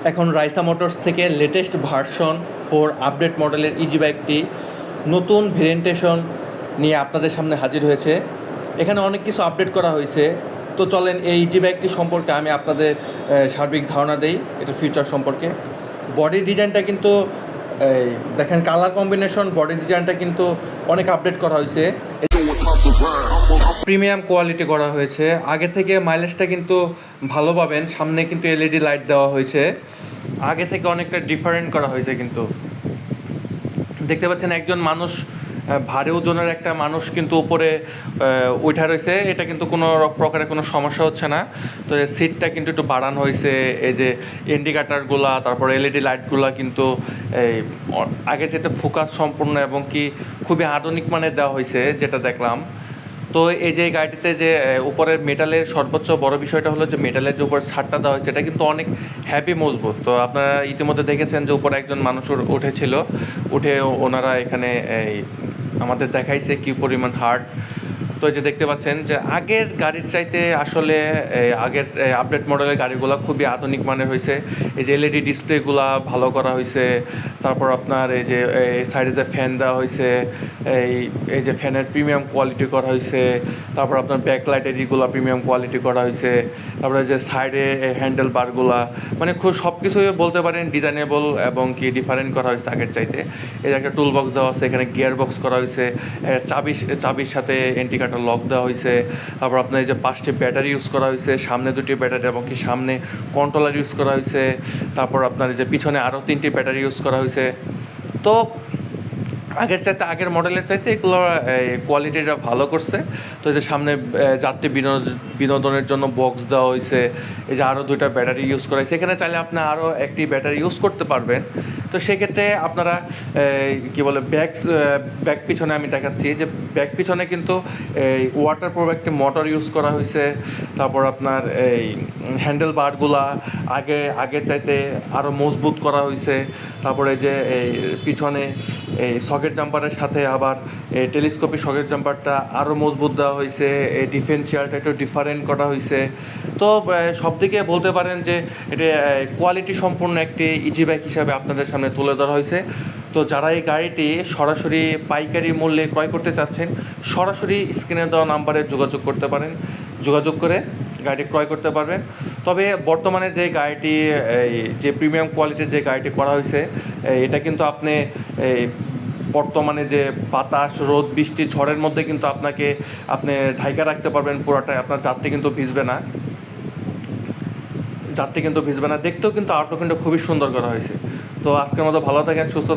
এখন রাইসা মোটরস থেকে latest version 4 update মডেলের ইজি বাইকটি নতুন ভেরিয়েন্টেশন নিয়ে আপনাদের সামনে হাজির হয়েছে। এখানে অনেক কিছু আপডেট করা হয়েছে। তো চলেন এই ইজি বাইকটি সম্পর্কে আমি আপনাদের সার্বিক ধারণা দেই, এটা ফিচার সম্পর্কে। বডি ডিজাইনটা কিন্তু দেখেন, কালার কম্বিনেশন, বডি ডিজাইনটা কিন্তু অনেক আপডেট করা হয়েছে, প্রিমিয়াম কোয়ালিটি করা হয়েছে। আগে থেকে মাইলেজটা কিন্তু ভালো পাবেন। সামনে কিন্তু এলইডি লাইট দেওয়া হয়েছে, আগে থেকে অনেকটা ডিফারেন্ট করা হয়েছে। কিন্তু দেখতে পাচ্ছেন একজন মানুষ, ভারী ওজনের একটা মানুষ কিন্তু উপরে উঠা রয়েছে। এটা কিন্তু কোনো প্রকারের কোনো সমস্যা হচ্ছে না। তো সিটটা কিন্তু একটু বাড়ানো হয়েছে। এই যে ইন্ডিকেটারগুলা, তারপর এলইডি লাইটগুলা কিন্তু এই আগে থেকে ফোকাস সম্পূর্ণ এবং কি খুবই আধুনিক মানের দেওয়া হয়েছে, যেটা দেখলাম। তো এই যে গাড়িটিতে যে উপরের মেটালের সর্বোচ্চ বড় বিষয়টা হলো যে মেটালের যে উপর ছাদটা দেওয়া হয়েছে, এটা কিন্তু অনেক হ্যাভি মজবুত। তো আপনারা ইতিমধ্যে দেখেছেন যে উপরে একজন মানুষ উঠেছিল, উঠে ওনারা এখানে এই আমাদের দেখাইছে কী পরিমাণ হার্ড। তো এই যে দেখতে পাচ্ছেন যে আগের গাড়ির চাইতে আসলে আগের আপডেট মডেলের গাড়িগুলো খুবই আধুনিক মানের হয়েছে। এই যে এলইডি ডিসপ্লেগুলা ভালো করা হয়েছে, তারপর আপনার এই যে সাইডে যে ফ্যান দেওয়া হয়েছে, এই যে ফ্যানের প্রিমিয়াম কোয়ালিটি করা হয়েছে, তারপর আপনার ব্যাকলাইটের এগুলো প্রিমিয়াম কোয়ালিটি করা হয়েছে, তারপরে যে সাইডে হ্যান্ডেল বারগুলা, মানে খুব সব কিছুই বলতে পারেন ডিজাইনেবল এবং কি ডিফারেন্ট করা হয়েছে আগের চাইতে। এই যে একটা টুল বক্স দেওয়া আছে, এখানে গিয়ার বক্স করা হয়েছে, চাবির সাথে এন্টিকাটার লক দেওয়া হয়েছে। তারপর আপনার এই যে 5টি ব্যাটারি ইউজ করা হয়েছে, সামনে 2টি ব্যাটারি এবং কি সামনে কন্ট্রোলার ইউজ করা হয়েছে। তারপর আপনার এই যে পিছনে আরও 3টি ব্যাটারি ইউজ করা হয়েছে। তো আগের চাইতে, আগের মডেলের চাইতে এগুলো কোয়ালিটিটা ভালো করছে। তো এই যে সামনে যাত্রী বিনোদনের জন্য বক্স দেওয়া হয়েছে। এই যে আরও 2টা ব্যাটারি ইউজ করা হয়েছে। এখানে চাইলে আপনি আরও একটি ব্যাটারি ইউজ করতে পারবেন। তো সেক্ষেত্রে আপনারা কী বলে ব্যাক পিছনে আমি দেখাচ্ছি যে ব্যাক পিছনে কিন্তু এই ওয়াটার প্রুফ একটি মোটর ইউজ করা হয়েছে। তারপর আপনার এই হ্যান্ডেল বারগুলা আগের চাইতে আরও মজবুত করা হয়েছে। তারপরে যে এই পিছনে এই সকেট জাম্পারের সাথে আবার এই টেলিস্কোপিক সকেট জাম্পারটা আরও মজবুত দেওয়া হয়েছে। এই ডিফারেন্সিয়ালটা একটু ডিফারেন্ট করা হয়েছে। তো সব দিকে বলতে পারেন যে এটা কোয়ালিটি সম্পূর্ণ একটি ইজি বাইক হিসাবে আপনাদের সামনে তুলে ধরা হয়েছে। তো যারা এই গাড়িটি সরাসরি পাইকারি মূল্যে ক্রয় করতে চাচ্ছেন, সরাসরি স্ক্রিনে দেওয়া নাম্বারে যোগাযোগ করতে পারেন, যোগাযোগ করে গাড়ি ক্রয় করতে পারবেন। তবে বর্তমানে যে গাড়িটি, যে প্রিমিয়াম কোয়ালিটির যে গাড়িটি করা হয়েছে, এটা কিন্তু আপনি বর্তমানে যে বাতাস, রোদ, বৃষ্টি, ঝড়ের মধ্যে কিন্তু আপনি ঢাইকা রাখতে পারবেন পুরাটাই। আপনার যাত্রী কিন্তু ভিজবে না, দেখতেও কিন্তু আউটলুক কিন্তু খুবই সুন্দর করা হয়েছে। তো আজকের মতো ভালো থাকেন, সুস্থ থাকেন।